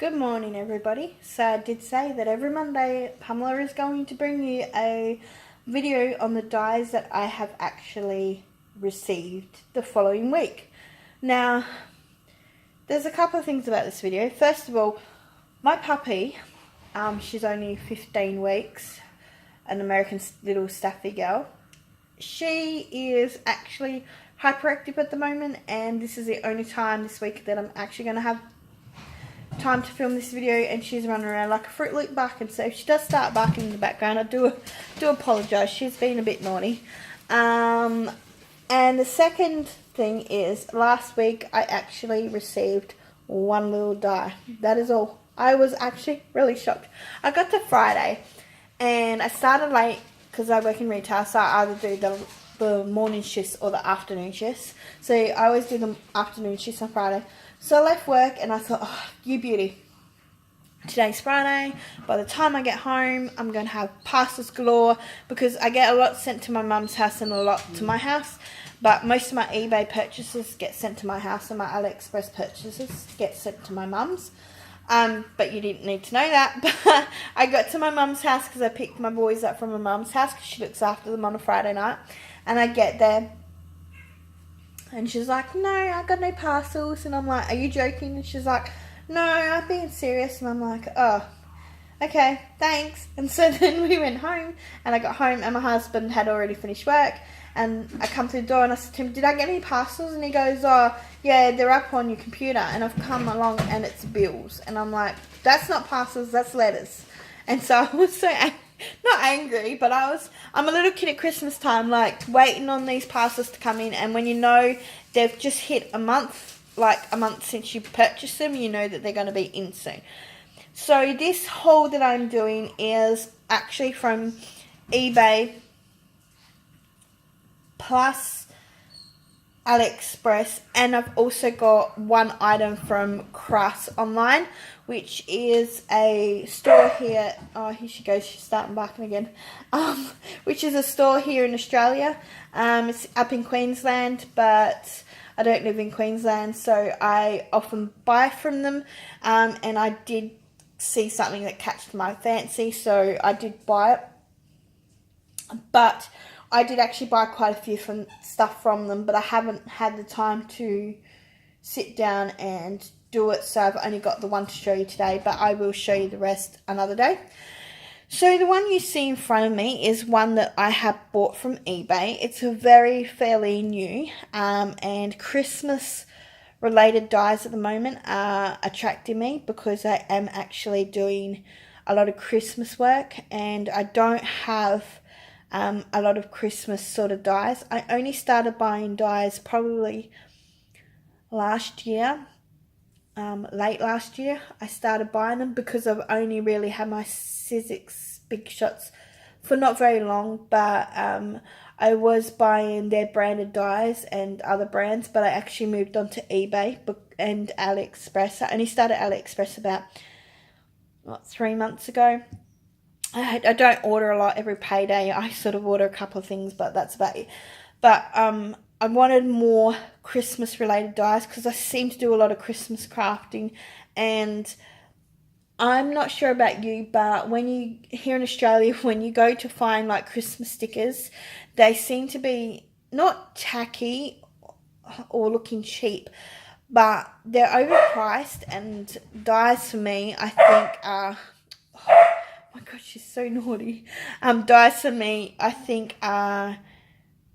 Good morning, everybody. So I did say that every Monday Pamela is going to bring you a video on the dyes that I have actually received the following week. Now, there's a couple of things about this video. First of all, my puppy, she's only 15 weeks, an American little Staffy girl. She is actually hyperactive at the moment, and this is the only time this week that I'm actually going to have time to film this video, and she's running around like a Fruit Loop barking. So if she does start barking in the background, I do apologise. She's been a bit naughty. And the second thing is, last week I actually received one little dye. That is all. I was actually really shocked. I got to Friday and I started late because I work in retail, so I either do the morning shifts or the afternoon shifts. So I always do the afternoon shifts on Friday. So I left work and I thought, oh, you beauty. Today's Friday. By the time I get home, I'm going to have parcels galore, because I get a lot sent to my mum's house and a lot to my house. But most of my eBay purchases get sent to my house, and my AliExpress purchases get sent to my mum's. But you didn't need to know that. But I got to my mum's house because I picked my boys up from my mum's house because she looks after them on a Friday night. And I get there, and she's like, no, I got no parcels. And I'm like, are you joking? And she's like, no, I'm being serious. And I'm like, oh, okay, thanks. And so then we went home, and I got home and my husband had already finished work. And I come to the door and I said to him, did I get any parcels? And he goes, oh, yeah, they're up on your computer. And I've come along and it's bills. And I'm like, that's not parcels, that's letters. And so I was so not angry, but I'm a little kid at Christmas time, like waiting on these parcels to come in. And when you know they've just hit a month, like a month since you purchased them, you know that they're going to be in soon. So this haul that I'm doing is actually from eBay plus AliExpress, and I've also got one item from Crafts Online, which is a store here. Oh, here she goes, she's starting barking again. Which is a store here in Australia. It's up in Queensland, but I don't live in Queensland, so I often buy from them. And I did see something that catched my fancy, so I did buy it. But I did actually buy quite a few stuff from them, but I haven't had the time to sit down and do it, so I've only got the one to show you today, but I will show you the rest another day. So the one you see in front of me is one that I have bought from eBay. It's a fairly new, and Christmas related dyes at the moment are attracting me because I am actually doing a lot of Christmas work, and I don't have a lot of Christmas sort of dyes. I only started buying dyes probably last year, late last year. I started buying them because I've only really had my Sizzix Big Shots for not very long, but I was buying their branded dyes and other brands, but I actually moved on to eBay and AliExpress. I only started AliExpress about 3 months ago. I don't order a lot every payday. I sort of order a couple of things, but that's about it. But I wanted more Christmas related dyes because I seem to do a lot of Christmas crafting, and I'm not sure about you, but here in Australia, when you go to find like Christmas stickers, they seem to be not tacky or looking cheap, but they're overpriced. And dyes for me, I think are, oh my god, she's so naughty. Dyes for me, I think, are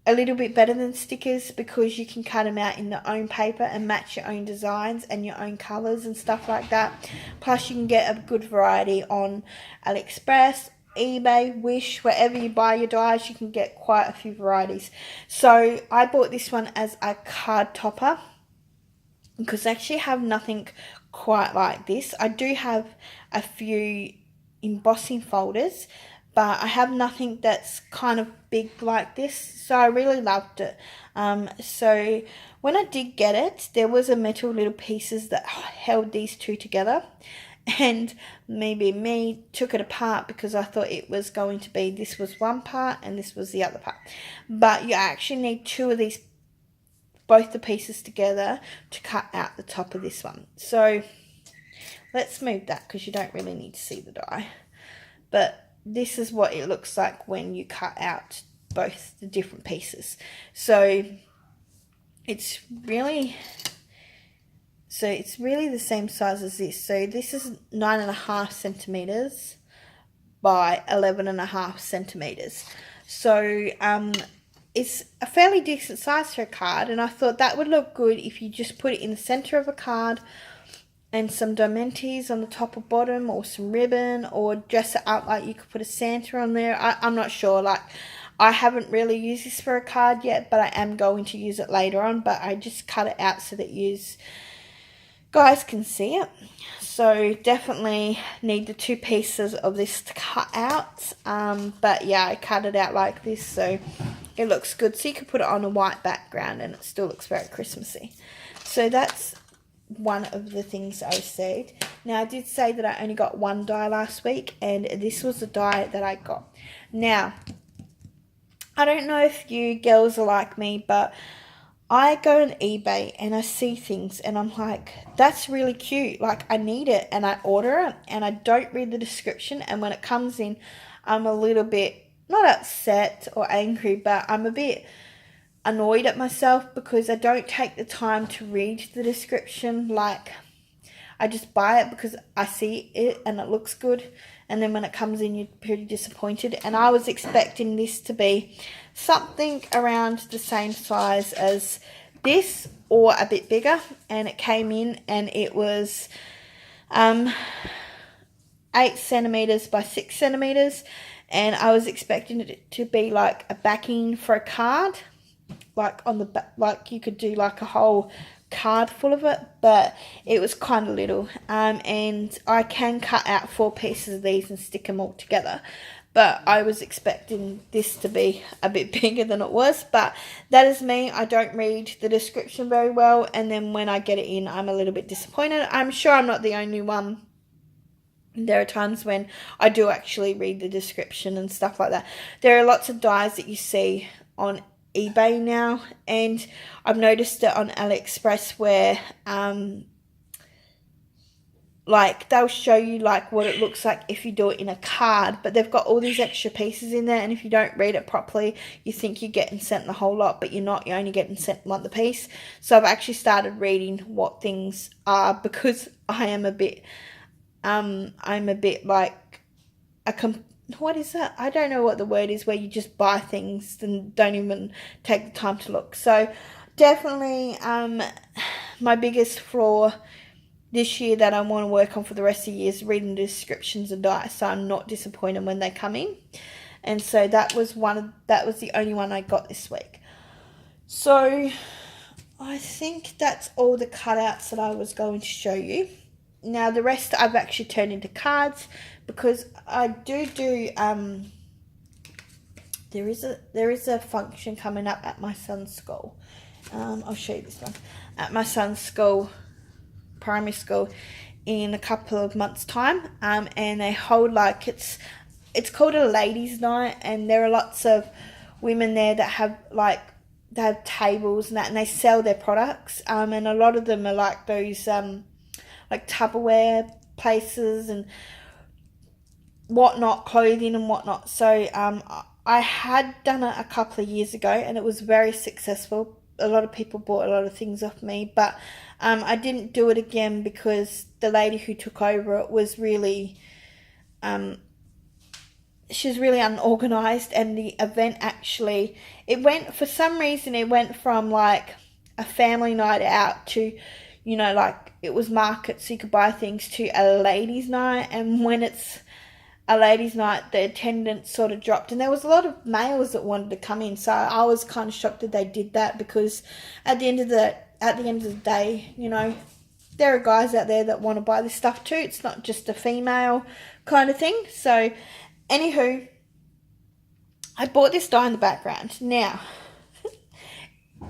a little bit better than stickers because you can cut them out in their own paper and match your own designs and your own colours and stuff like that. Plus, you can get a good variety on AliExpress, eBay, Wish, wherever you buy your dyes, you can get quite a few varieties. So I bought this one as a card topper because I actually have nothing quite like this. I do have a few embossing folders, but I have nothing that's kind of big like this, so I really loved it. So when I did get it, there was a metal little pieces that held these two together, and maybe me took it apart because I thought it was going to be this was one part and this was the other part, but you actually need two of these, both the pieces together, to cut out the top of this one. So let's move that because you don't really need to see the die. But this is what it looks like when you cut out both the different pieces. So it's really the same size as this. So this is 9.5 centimeters by 11.5 centimeters. So it's a fairly decent size for a card, and I thought that would look good if you just put it in the center of a card and some diamantes on the top or bottom, or some ribbon, or dress it up like you could put a Santa on there. I'm not sure, like I haven't really used this for a card yet, but I am going to use it later on. But I just cut it out so that you guys can see it. So definitely need the 2 pieces of this to cut out. But yeah, I cut it out like this so it looks good. So you could put it on a white background and it still looks very Christmassy. So that's one of the things I saved. Now I did say that I only got 1 die last week, and this was the die that I got. Now I don't know if you girls are like me, but I go on eBay and I see things and I'm like, that's really cute, like I need it, and I order it and I don't read the description, and when it comes in I'm a little bit, not upset or angry, but I'm a bit annoyed at myself because I don't take the time to read the description. Like I just buy it because I see it and it looks good, and then when it comes in you're pretty disappointed. And I was expecting this to be something around the same size as this or a bit bigger, and it came in and it was 8 centimeters by 6 centimeters, and I was expecting it to be like a backing for a card, like on the back, like you could do like a whole card full of it, but it was kind of little. And I can cut out 4 pieces of these and stick them all together, but I was expecting this to be a bit bigger than it was. But that is me, I don't read the description very well, and then when I get it in I'm a little bit disappointed. I'm sure I'm not the only one. There are times when I do actually read the description and stuff like that. There are lots of dies that you see on eBay now, and I've noticed it on AliExpress where like they'll show you like what it looks like if you do it in a card, but they've got all these extra pieces in there, and if you don't read it properly you think you're getting sent the whole lot, but you're not. You're only getting sent one the piece. So I've actually started reading what things are, because I am a bit I'm a bit like what is that? I don't know what the word is, where you just buy things and don't even take the time to look. So definitely my biggest flaw this year that I want to work on for the rest of the year is reading the descriptions of dice, so I'm not disappointed when they come in. And so that was the only one I got this week. So I think that's all the cutouts that I was going to show you. Now the rest I've actually turned into cards, because I do there is a function coming up at my son's school. I'll show you this one. At my son's school, primary school, in a couple of months' time, and they hold like it's called a ladies' night, and there are lots of women there that have like they have tables and that, and they sell their products, and a lot of them are like those like Tupperware places and whatnot, clothing and whatnot. So I had done it a couple of years ago and it was very successful. A lot of people bought a lot of things off me, but I didn't do it again because the lady who took over it was really she's really unorganized, and the event actually, it went from like a family night out to, you know, like it was market so you could buy things, to a ladies' night. And when it's a ladies' night, the attendance sort of dropped, and there was a lot of males that wanted to come in. So I was kind of shocked that they did that, because at the end of the day, you know, there are guys out there that want to buy this stuff too. It's not just a female kind of thing. So anywho, I bought this die in the background. Now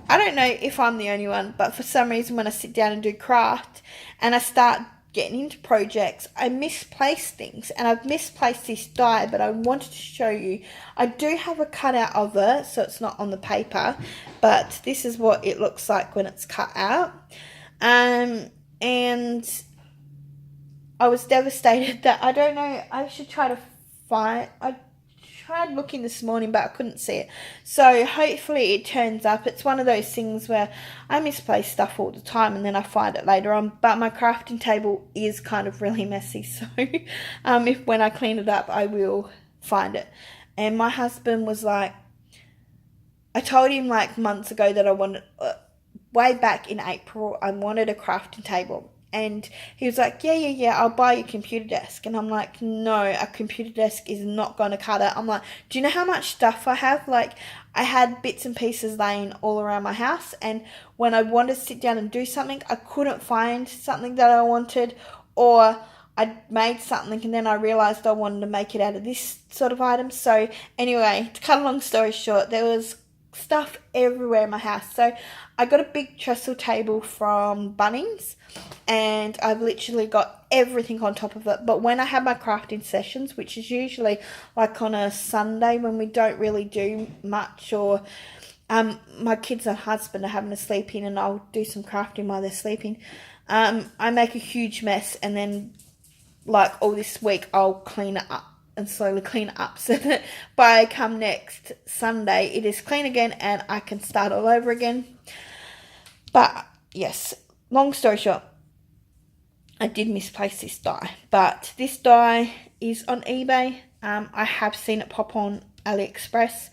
I don't know if I'm the only one, but for some reason when I sit down and do craft and I start getting into projects, I misplace things, and I've misplaced this die, but I wanted to show you. I do have a cutout of it, so it's not on the paper, but this is what it looks like when it's cut out. And I was devastated that I don't know. I should try to find. I tried looking this morning, but I couldn't see it. So hopefully it turns up. It's one of those things where I misplace stuff all the time and then I find it later on. But my crafting table is kind of really messy, so if when I clean it up, I will find it. And my husband was like, I told him like months ago that I wanted, way back in April, I wanted a crafting table. And he was like, yeah, I'll buy you a computer desk. And I'm like, no, a computer desk is not going to cut it. I'm like, do you know how much stuff I have? Like, I had bits and pieces laying all around my house. And when I wanted to sit down and do something, I couldn't find something that I wanted. Or I made something and then I realised I wanted to make it out of this sort of item. So anyway, to cut a long story short, there was stuff everywhere in my house. So I got a big trestle table from Bunnings and I've literally got everything on top of it. But when I have my crafting sessions, which is usually like on a Sunday when we don't really do much, or my kids and husband are having a sleep in and I'll do some crafting while they're sleeping, I make a huge mess, and then like all this week I'll clean it up and slowly clean it up so that by come next Sunday it is clean again and I can start all over again. But yes, long story short, I did misplace this die, but this die is on eBay. I have seen it pop on AliExpress.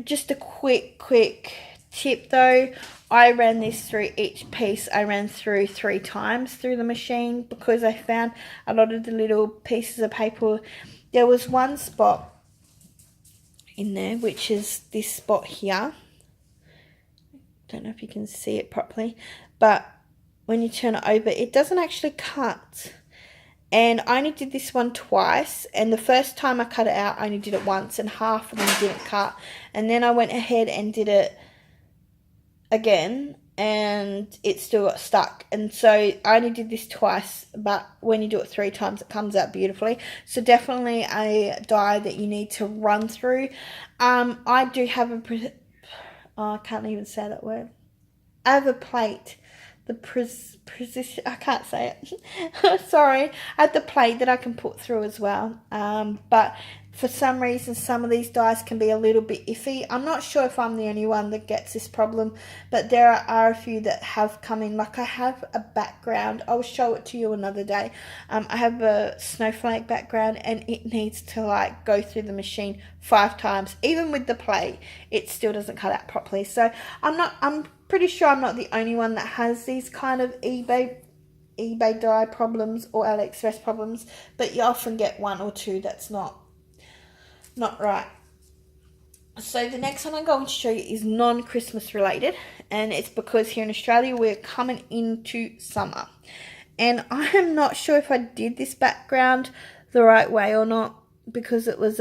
Just a quick tip though, I ran this through each piece. I ran through 3 times through the machine because I found a lot of the little pieces of paper. There was one spot in there, which is this spot here. Don't know if you can see it properly, but when you turn it over, it doesn't actually cut. And I only did this one twice, and the first time I cut it out, I only did it once, and half of them didn't cut. And then I went ahead and did it again, and it still got stuck. And so I only did this twice, but when you do it 3 times, it comes out beautifully. So definitely a die that you need to run through. I do have a I can't even say that word. I have a plate. Precision, I can't say it. Sorry. I have the plate that I can put through as well. But for some reason, some of these dies can be a little bit iffy. I'm not sure if I'm the only one that gets this problem, but there are a few that have come in. Like I have a background. I'll show it to you another day. I have a snowflake background and it needs to like go through the machine 5 times. Even with the plate, it still doesn't cut out properly. So I'm pretty sure I'm not the only one that has these kind of eBay die problems or AliExpress problems, but you often get 1 or 2 that's not right. So the next one I'm going to show you is non-Christmas related, and it's because here in Australia we're coming into summer, and I am not sure if I did this background the right way or not, because it was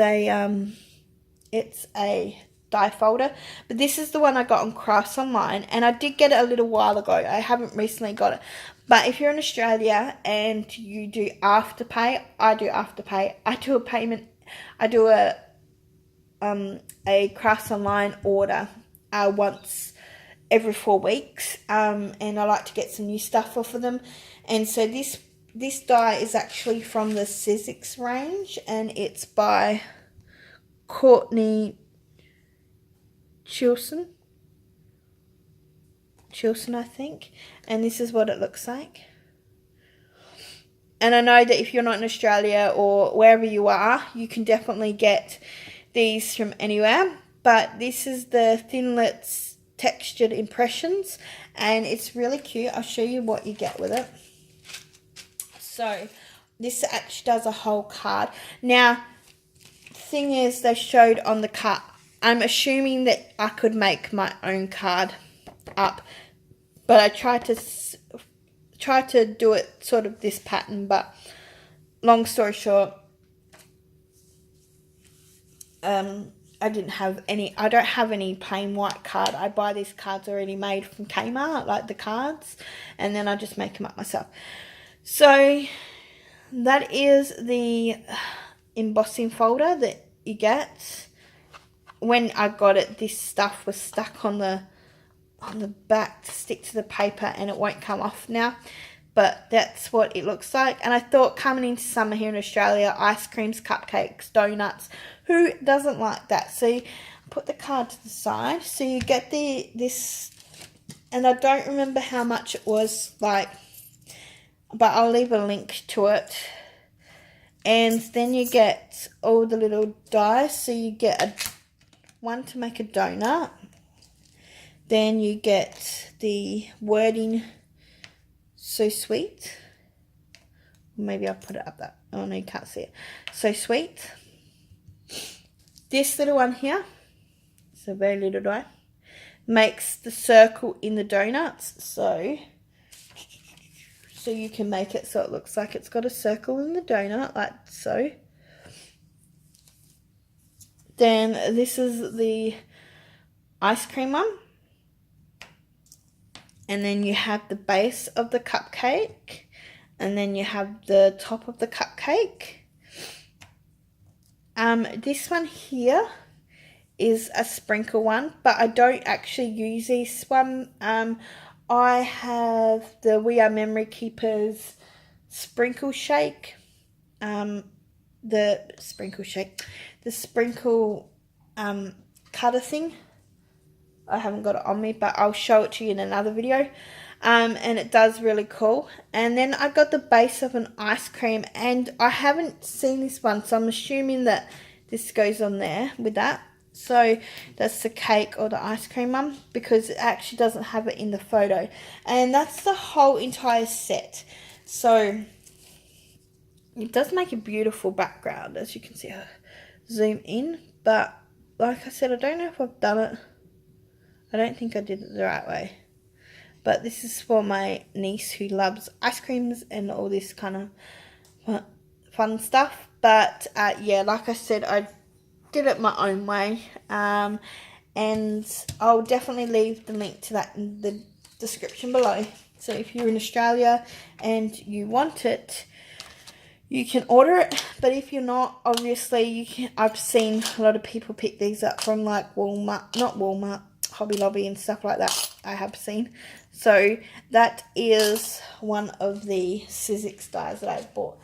it's a die folder, but this is the one I got on Crafts Online, and I did get it a little while ago. I haven't recently got it, but if you're in Australia and you do Afterpay, I do Afterpay. I do a payment. I do a Crafts Online order once every 4 weeks, and I like to get some new stuff off of them. And so this die is actually from the Sizzix range, and it's by Courtney Chilson, I think, and this is what it looks like. And I know that if you're not in Australia or wherever you are, you can definitely get these from anywhere, but this is the Thinlits textured impressions, and it's really cute. I'll show you what you get with it. So this actually does a whole card. Now, the thing is, they showed on the card, I'm assuming that I could make my own card up, but I tried to do it sort of this pattern, but long story short, I don't have any plain white card. I buy these cards already made from Kmart, like the cards, and then I just make them up myself. So that is the embossing folder that you get. When I got it, this stuff was stuck on the on the back to stick to the paper and it won't come off now. But that's what it looks like. And I thought coming into summer here in Australia, ice creams, cupcakes, donuts, who doesn't like that? So you put the card to the side. So you get this, and I don't remember how much it was, like, but I'll leave a link to it. And then you get all the little dies. So you get one to make a donut. Then you get the wording, so sweet. Maybe I'll put it up there. Oh no, you can't see it. So sweet. This little one here, it's a very little die, makes the circle in the donuts. So you can make it so it looks like it's got a circle in the donut, like so. Then this is the ice cream one. And then you have the base of the cupcake. And then you have the top of the cupcake. This one here is a sprinkle one, but I don't actually use this one. I have the We Are Memory Keepers sprinkle shake. The sprinkle cutter thing. I haven't got it on me, but I'll show it to you in another video. And it does really cool. And then I got the base of an ice cream, and I haven't seen this one, so I'm assuming that this goes on there with that. So that's the cake or the ice cream one, because it actually doesn't have it in the photo. And that's the whole entire set. So it does make a beautiful background, as you can see. I'll zoom in, but like I said, I don't know if I've done it. I don't think I did it the right way. But this is for my niece who loves ice creams and all this kind of fun stuff. But yeah, like I said, I did it my own way. And I'll definitely leave the link to that in the description below. So if you're in Australia and you want it, you can order it. But if you're not, obviously, you can. I've seen a lot of people pick these up from like Walmart, not Walmart, Hobby Lobby and stuff like that. I have seen. So that is one of the Sizzix dies that I bought.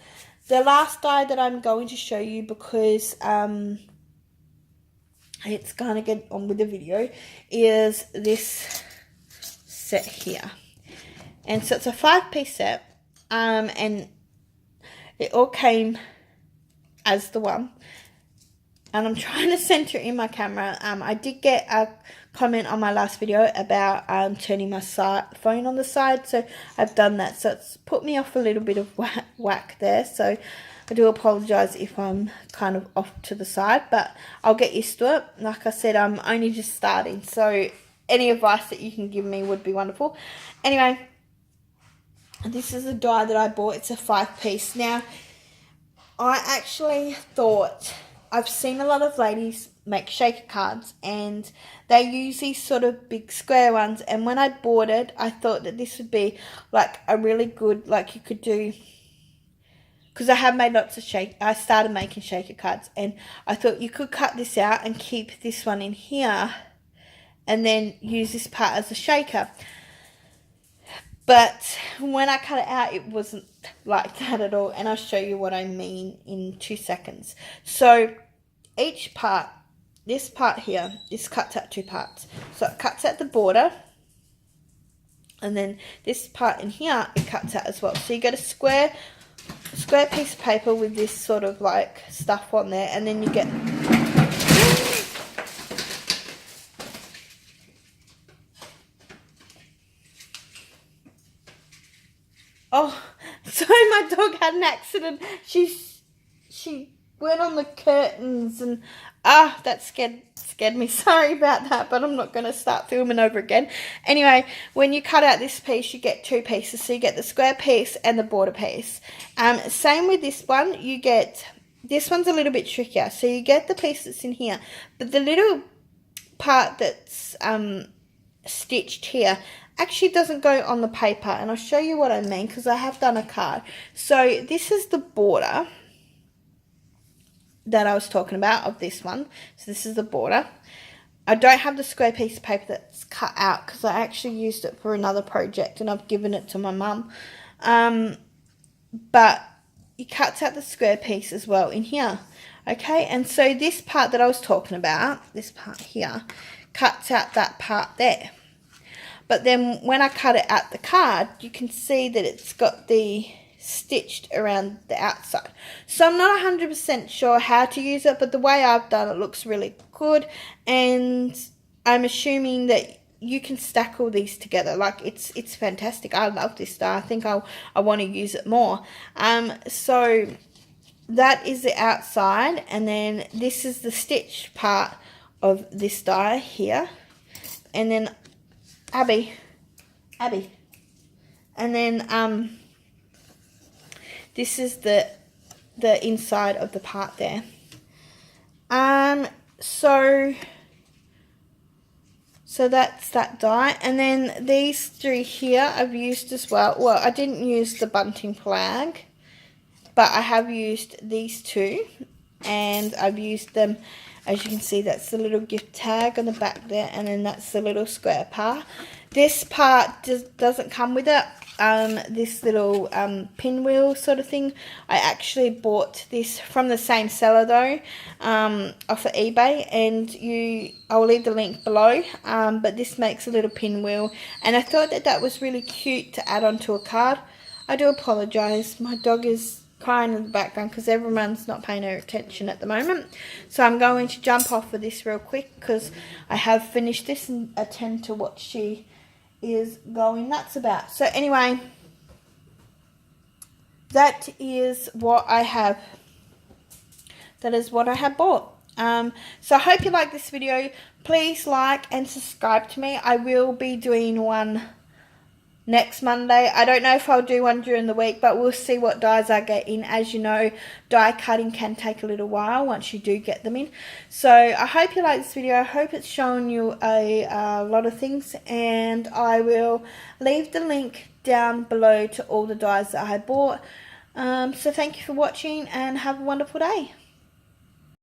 The last die that I'm going to show you, because it's going to get on with the video, is this set here. And so it's a 5-piece set, and it all came as the one. And I'm trying to center in my camera. I did get a comment on my last video about turning my phone on the side, so I've done that. So it's put me off a little bit of whack there. So I do apologise if I'm kind of off to the side, but I'll get used to it. Like I said, I'm only just starting, so any advice that you can give me would be wonderful. Anyway, this is a die that I bought. It's a 5-piece. Now, I actually thought, I've seen a lot of ladies make shaker cards, and they use these sort of big square ones, and when I bought it, I thought that this would be like a really good, like you could do, because I have made lots of I started making shaker cards, and I thought you could cut this out and keep this one in here and then use this part as a shaker. But when I cut it out, it wasn't like that at all. And I'll show you what I mean in 2 seconds. So each part, this part here, is cut out 2 parts. So it cuts out the border. And then this part in here, it cuts out as well. So you get a square piece of paper with this sort of like stuff on there. And then you get... Oh, sorry, my dog had an accident. She went on the curtains, and that scared me. Sorry about that, but I'm not going to start filming over again. Anyway, when you cut out this piece, you get 2 pieces. So you get the square piece and the border piece. Same with this one. You get, this one's a little bit trickier. So you get the piece that's in here, but the little part that's stitched here actually doesn't go on the paper, and I'll show you what I mean, because I have done a card. So this is the border that I was talking about of this one. So this is the border, I don't have the square piece of paper that's cut out because I actually used it for another project and I've given it to my mum. But it cuts out the square piece as well in here. Okay, and so this part that I was talking about, this part here, cuts out that part there. But then when I cut it out the card, you can see that it's got the stitched around the outside. So I'm not 100% sure how to use it, but the way I've done it looks really good, and I'm assuming that you can stack all these together. Like it's fantastic. I love this die. I think I want to use it more. So that is the outside, and then this is the stitch part of this die here, and then Abby, and then this is the inside of the part there. So that's that die, and then these three here I've used as well. Well, I didn't use the bunting flag, but I have used these two, and I've used them. As you can see, that's the little gift tag on the back there, and then that's the little square part. This part doesn't come with it. This little pinwheel sort of thing. I actually bought this from the same seller though, off of eBay, and I'll leave the link below. But this makes a little pinwheel, and I thought that was really cute to add onto a card. I do apologise. My dog is crying in the background because everyone's not paying her attention at the moment. So I'm going to jump off of this real quick because I have finished this and attend to what she is going nuts about. So anyway, that is what I have. That is what I have bought. So I hope you like this video. Please like and subscribe to me. I will be doing one next Monday. I don't know if I'll do one during the week, but we'll see what dies I get in. As you know, die cutting can take a little while once you do get them in. So I hope you like this video. I hope it's shown you a lot of things, and I will leave the link down below to all the dies that I bought. So thank you for watching, and have a wonderful day.